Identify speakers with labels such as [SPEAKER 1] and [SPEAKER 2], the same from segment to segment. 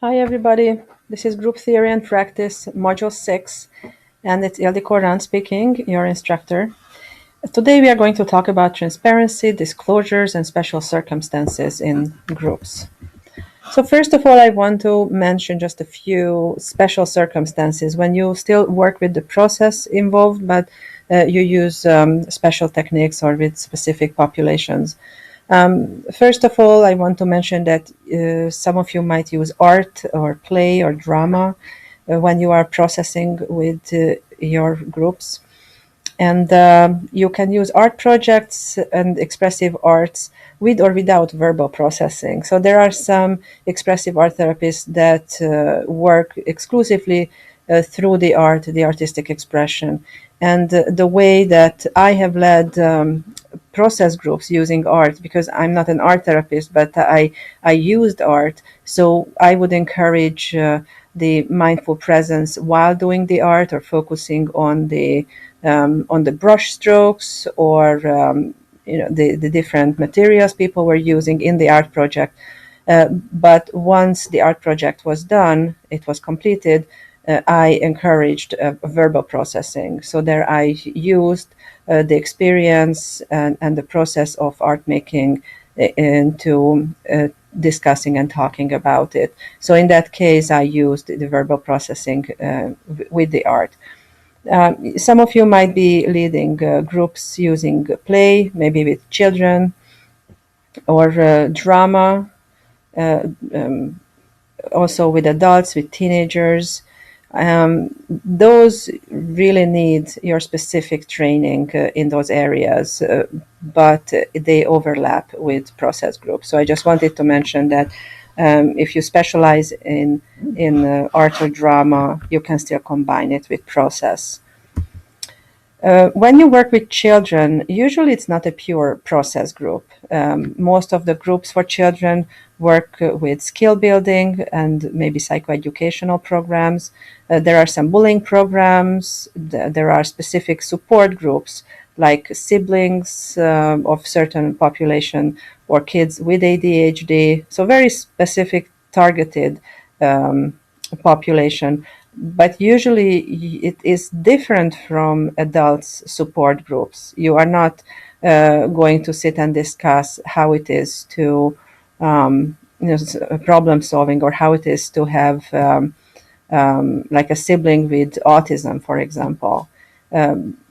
[SPEAKER 1] Hi, everybody. This is Group Theory and Practice, Module 6, and it's Ildiko Ran speaking, your instructor. Today we are going to talk about transparency, disclosures, and special circumstances in groups. So first of all, I want to mention just a few special circumstances when you still work with the process involved, but you use special techniques or with specific populations. First of all, I want to mention that some of you might use art or play or drama when you are processing with your groups. And you can use art projects and expressive arts with or without verbal processing. So there are some expressive art therapists that work exclusively through the art, the artistic expression. And the way that I have led process groups using art, because I'm not an art therapist, but I used art. So I would encourage the mindful presence while doing the art, or focusing on the brush strokes, or the different materials people were using in the art project. But once the art project was done, it was completed, I encouraged verbal processing. So there I used the experience and the process of art making into discussing and talking about it. So in that case, I used the verbal processing with the art. Some of you might be leading groups using play, maybe with children, or drama, uh, um, also with adults, with teenagers. Those really need your specific training in those areas, but they overlap with process groups. So I just wanted to mention that if you specialize in art or drama, you can still combine it with process. When you work with children, usually it's not a pure process group. Most of the groups for children work with skill building and maybe psychoeducational programs. There are some bullying programs. There are specific support groups, like siblings of certain population, or kids with ADHD. So very specific, targeted population. But usually it is different from adults support groups. You are not going to sit and discuss how it is to problem solving, or how it is to have like a sibling with autism, for example.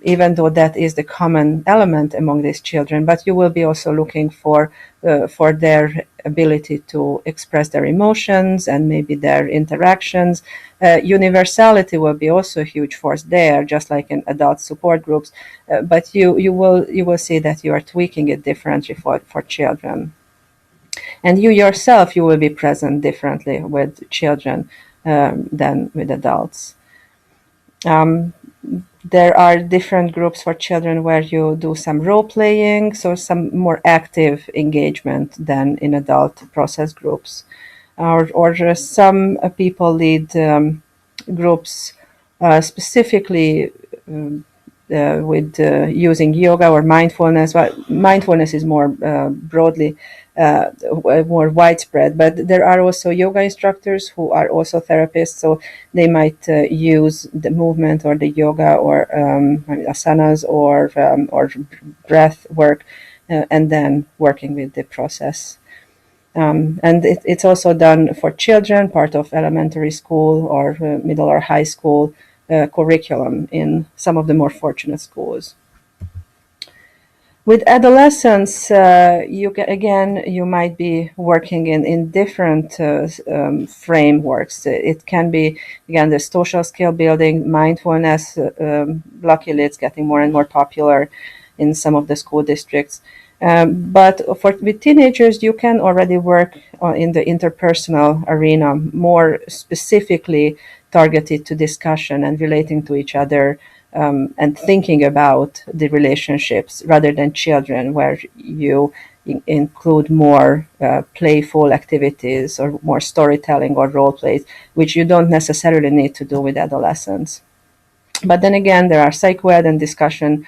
[SPEAKER 1] Even though that is the common element among these children, but you will be also looking for their ability to express their emotions and maybe their interactions. Universality will be also a huge force there, just like in adult support groups. But you will see that you are tweaking it differently for children. And you yourself, you will be present differently with children than with adults. There are different groups for children where you do some role playing, so some more active engagement than in adult process groups. Or some people lead groups specifically with using yoga or mindfulness. Well, mindfulness is more broadly, more widespread, but there are also yoga instructors who are also therapists, so they might use the movement or the yoga, or asanas, or breath work, and then working with the process. And it's also done for children, part of elementary school or middle or high school curriculum in some of the more fortunate schools. With adolescents, you might be working in different frameworks. It can be, again, the social skill building, mindfulness. Luckily, it's getting more and more popular in some of the school districts. But with teenagers, you can already work in the interpersonal arena, more specifically targeted to discussion and relating to each other, and thinking about the relationships, rather than children, where you include more playful activities or more storytelling or role plays, which you don't necessarily need to do with adolescents. But then again, there are psychoed and discussion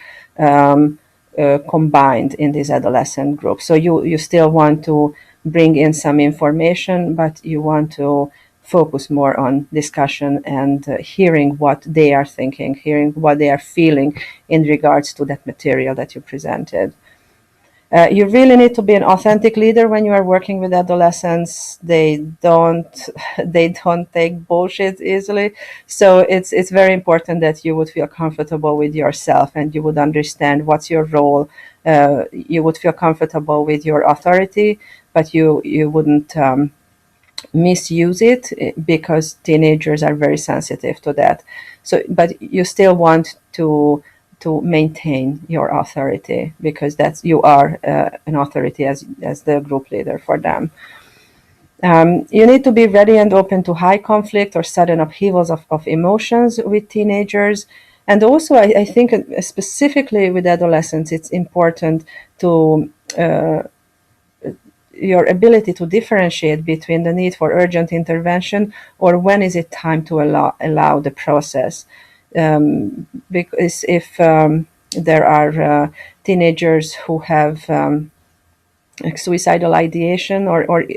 [SPEAKER 1] combined in these adolescent groups. So you still want to bring in some information, but you want to focus more on discussion and hearing what they are thinking, hearing what they are feeling in regards to that material that you presented. You really need to be an authentic leader when you are working with adolescents. They don't take bullshit easily. So it's very important that you would feel comfortable with yourself and you would understand what's your role. You would feel comfortable with your authority, but you wouldn't misuse it because teenagers are very sensitive to that. So, but you still want to maintain your authority because that's you are an authority as the group leader for them. You need to be ready and open to high conflict or sudden upheavals of emotions with teenagers. And also, I think specifically with adolescents, it's important to your ability to differentiate between the need for urgent intervention or when is it time to allow the process. Because if there are teenagers who have like suicidal ideation or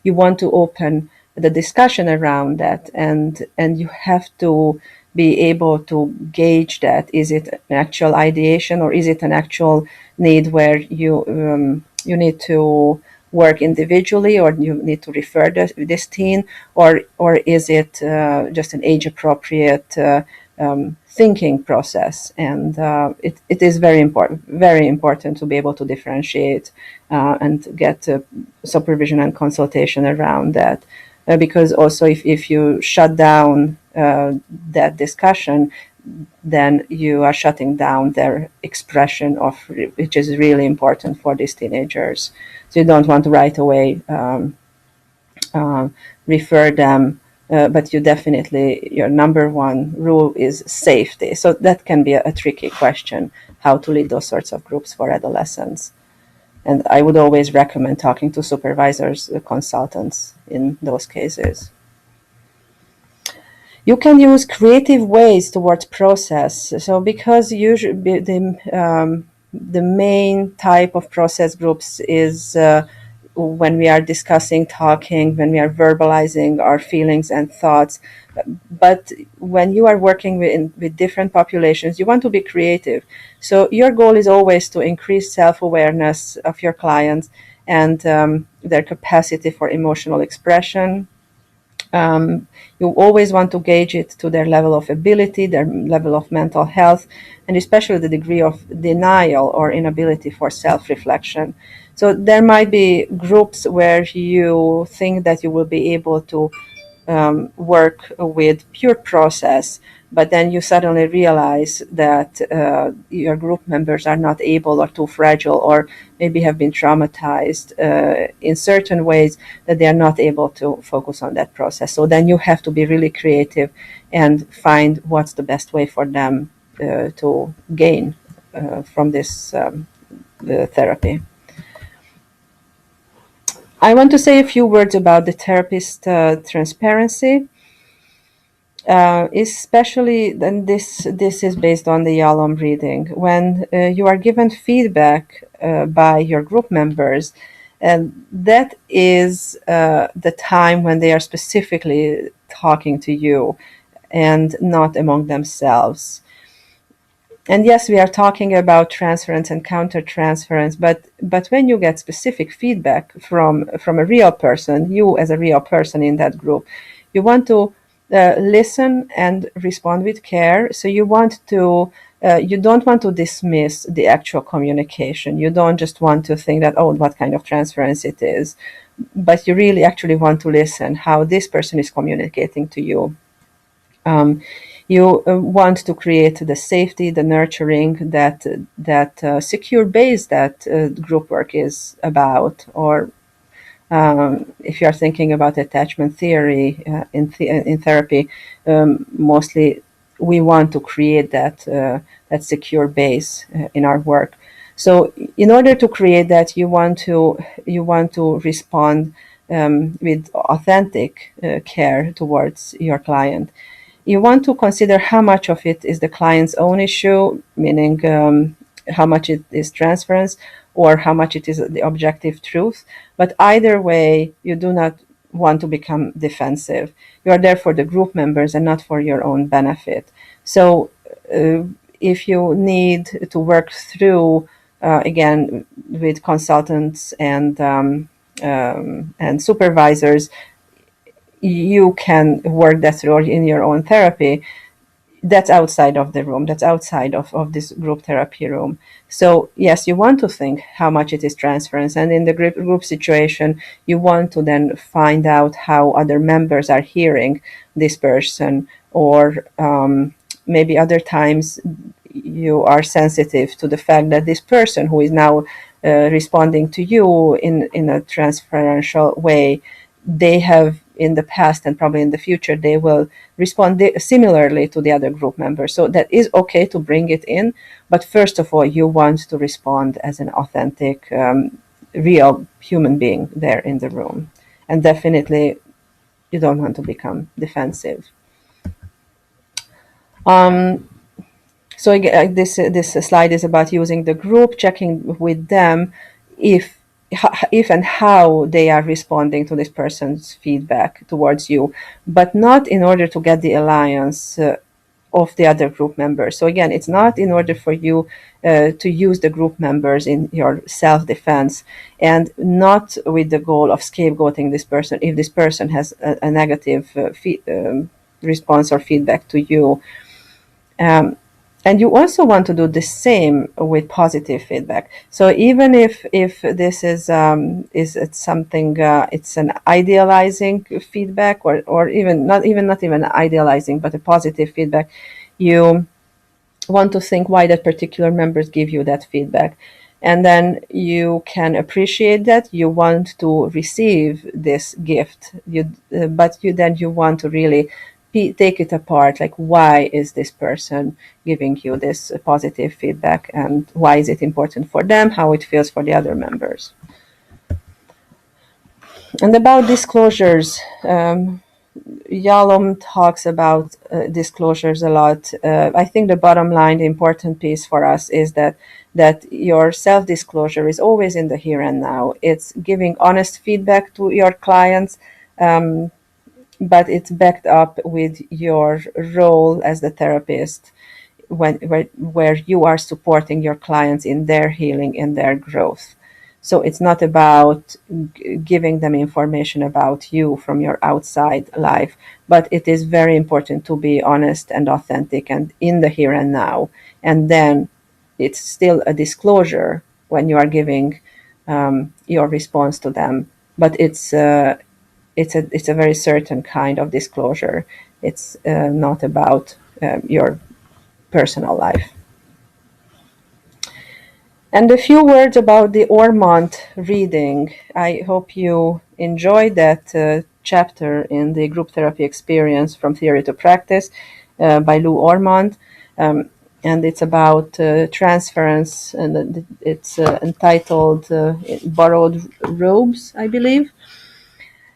[SPEAKER 1] you want to open the discussion around that and you have to be able to gauge that is it an actual ideation or is it an actual need where you need to work individually or you need to refer this teen or is it just an age appropriate thinking process and it is very important to be able to differentiate and get supervision and consultation around that because also if you shut down that discussion then you are shutting down their expression of which is really important for these teenagers. So you don't want to right away refer them but you definitely, your number one rule is safety. So that can be a tricky question, how to lead those sorts of groups for adolescents. And I would always recommend talking to supervisors, consultants in those cases. You can use creative ways towards process. So because usually the main type of process groups is when we are discussing, talking, when we are verbalizing our feelings and thoughts. But when you are working with different populations, you want to be creative. So your goal is always to increase self-awareness of your clients and their capacity for emotional expression. You always want to gauge it to their level of ability, their level of mental health, and especially the degree of denial or inability for self-reflection. So there might be groups where you think that you will be able to work with pure process, but then you suddenly realize that your group members are not able or too fragile or maybe have been traumatized in certain ways that they are not able to focus on that process. So then you have to be really creative and find what's the best way for them to gain from this therapy. I want to say a few words about the therapist transparency. Especially, and this is based on the Yalom reading. When you are given feedback by your group members, and that is the time when they are specifically talking to you and not among themselves. And yes, we are talking about transference and counter-transference, but when you get specific feedback from a real person, you as a real person in that group, you want to listen and respond with care. So you don't want to dismiss the actual communication. You don't just want to think that, oh, what kind of transference it is, but you really actually want to listen how this person is communicating to you. You want to create the safety, the nurturing, that secure base that group work is about. Or if you are thinking about attachment theory in therapy, mostly we want to create that secure base in our work. So in order to create that, you want to respond with authentic care towards your client. You want to consider how much of it is the client's own issue, meaning how much it is transference or how much it is the objective truth. But either way, you do not want to become defensive. You are there for the group members and not for your own benefit. So if you need to work through, again, with consultants and supervisors, you can work that through in your own therapy. That's outside of the room. That's outside of this group therapy room. So yes, you want to think how much it is transference. And in the group situation, you want to then find out how other members are hearing this person, or maybe other times you are sensitive to the fact that this person who is now responding to you in a transferential way, they have in the past and probably in the future, they will respond similarly to the other group members. So that is okay to bring it in. But first of all, you want to respond as an authentic, real human being there in the room. And definitely, you don't want to become defensive. So this slide is about using the group, checking with them if and how they are responding to this person's feedback towards you, but not in order to get the alliance of the other group members. So again, it's not in order for you to use the group members in your self-defense, and not with the goal of scapegoating this person if this person has a negative response or feedback to you. And you also want to do the same with positive feedback. So even if this is it's something it's an idealizing feedback, or even not even idealizing, but a positive feedback, you want to think why that particular members give you that feedback, and then you can appreciate that. You want to receive this gift, but you want to really take it apart, like why is this person giving you this positive feedback, and why is it important for them, how it feels for the other members. And about disclosures, Yalom talks about disclosures a lot. I think the bottom line, the important piece for us is that your self-disclosure is always in the here and now. It's giving honest feedback to your clients, but it's backed up with your role as the therapist, where you are supporting your clients in their healing and their growth. So it's not about giving them information about you from your outside life, but it is very important to be honest and authentic and in the here and now. And then it's still a disclosure when you are giving your response to them, but it's a very certain kind of disclosure. It's not about your personal life. And a few words about the Ormond reading. I hope you enjoyed that chapter in the Group Therapy Experience from Theory to Practice by Lou Ormond. And it's about transference, and it's entitled Borrowed Robes, I believe.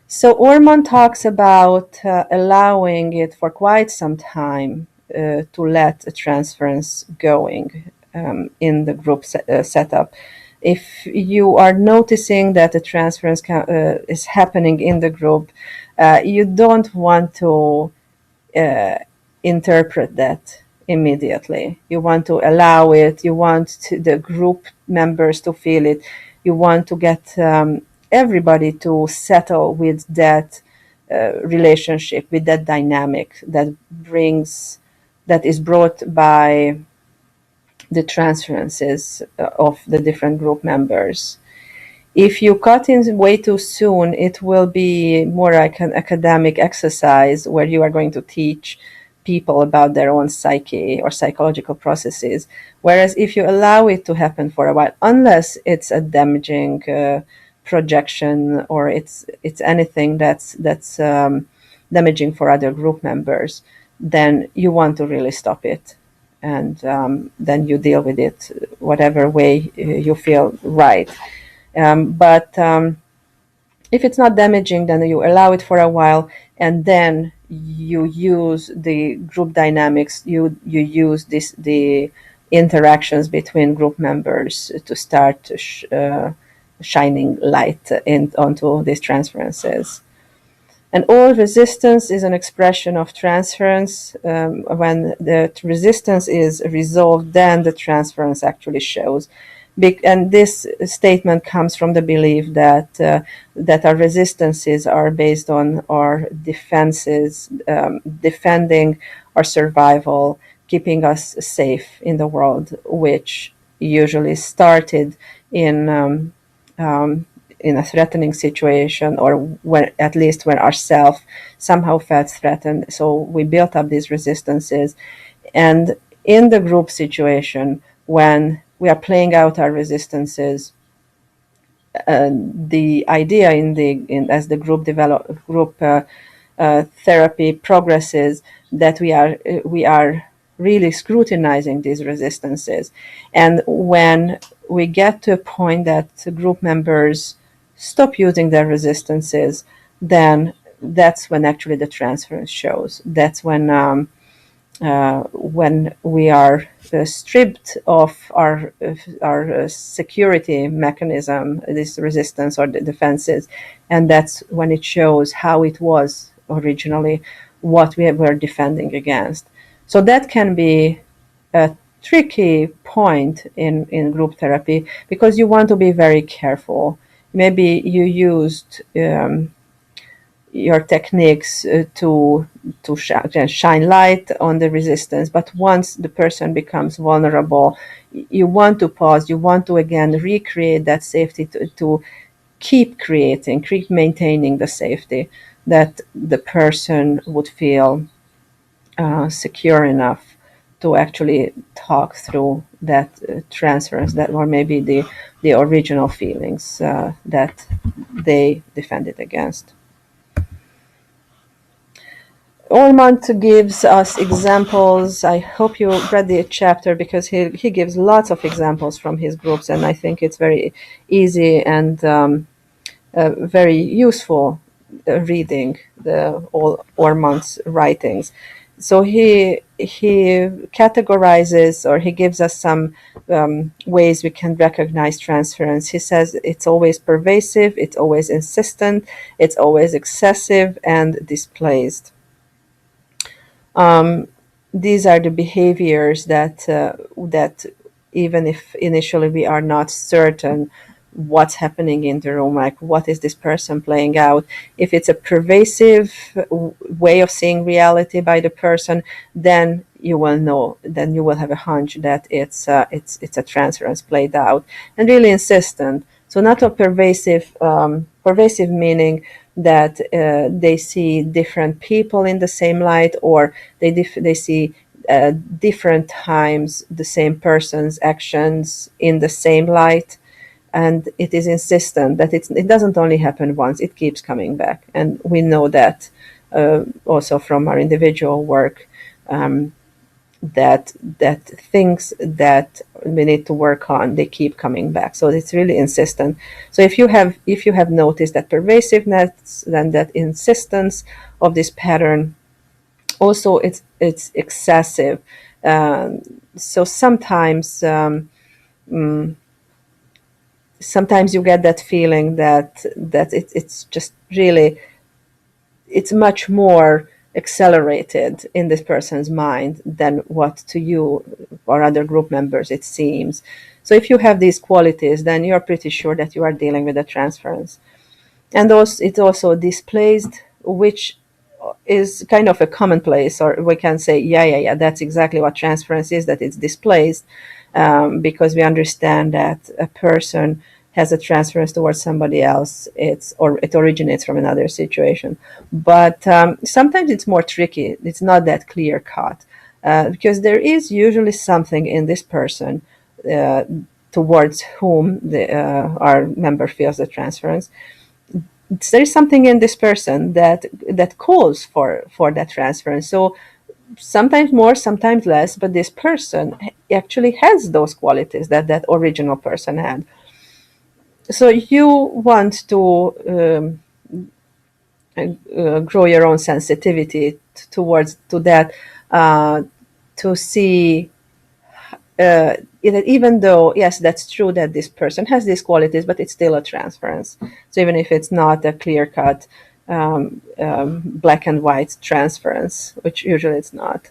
[SPEAKER 1] So Ormond talks about allowing it for quite some time to let a transference going in the group setup. If you are noticing that a transference is happening in the group, you don't want to interpret that immediately. You want to allow it. You want the group members to feel it. You want to get everybody to settle with that relationship, with that dynamic that is brought by the transferences of the different group members. If you cut in way too soon, it will be more like an academic exercise where you are going to teach people about their own psyche or psychological processes. Whereas if you allow it to happen for a while, unless it's a damaging projection, or it's anything that's damaging for other group members, then you want to really stop it. And then you deal with it whatever way you feel right. But if it's not damaging, then you allow it for a while, and then you use the group dynamics. You use the interactions between group members to start shining light onto these transferences. And all resistance is an expression of transference. When the resistance is resolved, then the transference actually shows. And this statement comes from the belief that our resistances are based on our defenses, defending our survival, keeping us safe in the world, which usually started in in a threatening situation, or when at least when ourself somehow felt threatened. So we built up these resistances, and in the group situation, when we are playing out our resistances, the idea as the group therapy progresses, that we are really scrutinizing these resistances. And when we get to a point that group members stop using their resistances, then that's when actually the transference shows. That's when we are stripped of our security mechanism, this resistance or the defenses, and that's when it shows how it was originally, what we were defending against. So that can be a tricky point in group therapy, because you want to be very careful. Maybe you used your techniques to shine light on the resistance, but once the person becomes vulnerable, you want to pause. You want to again recreate that safety, to keep maintaining the safety, that the person would feel secure enough to actually talk through that transference, that or maybe the original feelings that they defended against. Ormond gives us examples. I hope you read the chapter, because he gives lots of examples from his groups, and I think it's very easy and very useful reading all Ormond's writings. So he categorizes, or he gives us some ways we can recognize transference. He says it's always pervasive, it's always insistent, it's always excessive and displaced. These are the behaviors that even if initially we are not certain what's happening in the room, like what is this person playing out, if it's a pervasive way of seeing reality by the person, then you will know, then you will have a hunch that it's a transference played out, and really insistent. So not a pervasive meaning that they see different people in the same light, or they see different times the same person's actions in the same light, and it is insistent that it doesn't only happen once, it keeps coming back. And we know that also from our individual work, that things that we need to work on, they keep coming back. So it's really insistent. So if you have noticed that pervasiveness, then that insistence of this pattern, also it's excessive. So sometimes you get that feeling that it's just really, it's much more accelerated in this person's mind than what to you or other group members it seems. So if you have these qualities, then you're pretty sure that you are dealing with a transference. And it's also displaced, which is kind of a commonplace, or we can say, yeah, that's exactly what transference is, that it's displaced, because we understand that a person has a transference towards somebody else, it originates from another situation. But sometimes it's more tricky. It's not that clear cut, because there is usually something in this person towards whom our member feels the transference. There is something in this person that calls for that transference. So sometimes more, sometimes less, but this person actually has those qualities that original person had. So you want to grow your own sensitivity towards that, to see even though, yes, that's true that this person has these qualities, but it's still a transference. So even if it's not a clear cut black and white transference, which usually it's not.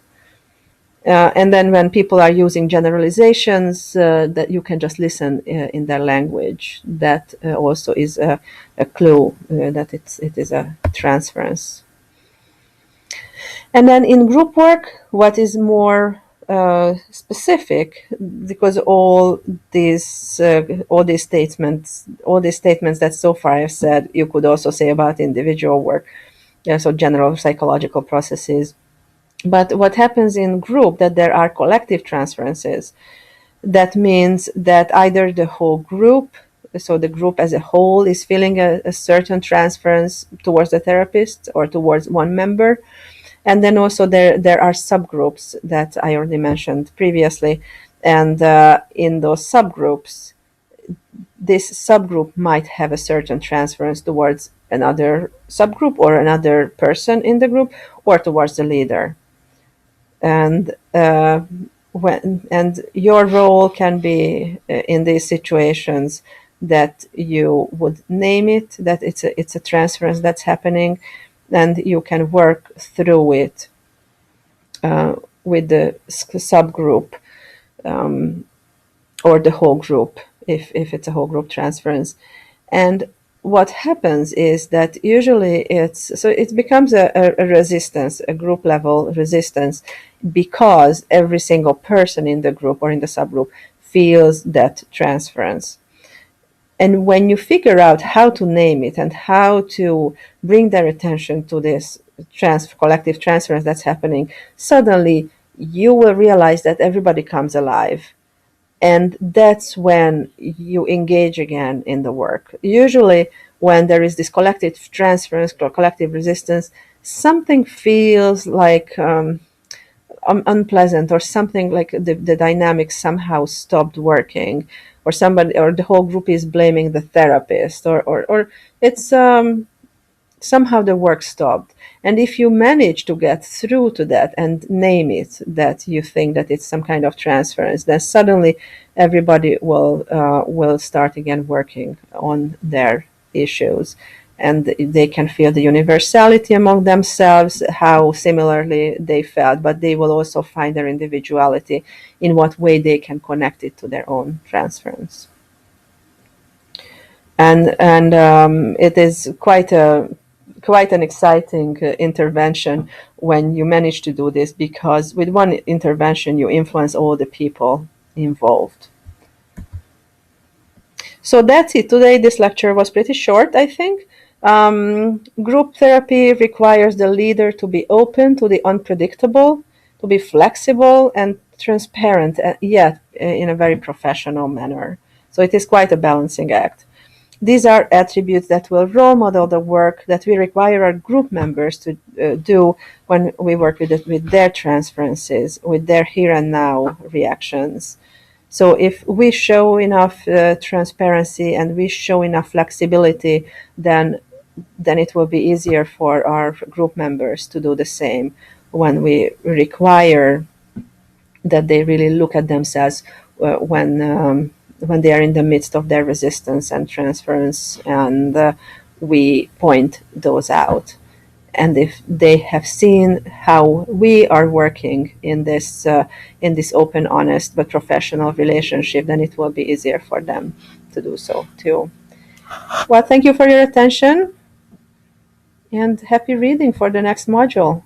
[SPEAKER 1] And then when people are using generalizations, that you can just listen in their language. That also is a clue that it is a transference. And then in group work, what is more specific, because all these statements that so far I've said, you could also say about individual work. Yeah, so general psychological processes. But what happens in group, that there are collective transferences. That means that either the whole group, so the group as a whole, is feeling a certain transference towards the therapist or towards one member. And then also there are subgroups that I already mentioned previously. And in those subgroups, this subgroup might have a certain transference towards another subgroup or another person in the group or towards the leader. And your role can be in these situations that you would name it, that it's a transference that's happening, and you can work through it with the subgroup or the whole group if it's a whole group transference. And what happens is that usually it becomes a resistance, a group level resistance, because every single person in the group or in the subgroup feels that transference. And when you figure out how to name it and how to bring their attention to this collective transference that's happening, suddenly you will realize that everybody comes alive. And that's when you engage again in the work. Usually, when there is this collective transference or collective resistance, something feels like unpleasant, or something like the dynamic somehow stopped working, or somebody or the whole group is blaming the therapist, or it's somehow the work stopped. And if you manage to get through to that and name it, that you think that it's some kind of transference, then suddenly everybody will start again working on their issues. And they can feel the universality among themselves, how similarly they felt, but they will also find their individuality, in what way they can connect it to their own transference. And it is quite an exciting intervention when you manage to do this, because with one intervention you influence all the people involved. So that's it. Today this lecture was pretty short, I think. Group therapy requires the leader to be open to the unpredictable, to be flexible and transparent, yet in a very professional manner. So it is quite a balancing act. These are attributes that will role model the work that we require our group members to do when we work with their transferences, with their here and now reactions. So if we show enough transparency and we show enough flexibility, then it will be easier for our group members to do the same when we require that they really look at themselves when they are in the midst of their resistance and transference, and we point those out. And if they have seen how we are working in this open, honest, but professional relationship, then it will be easier for them to do so too. Well, thank you for your attention, and happy reading for the next module.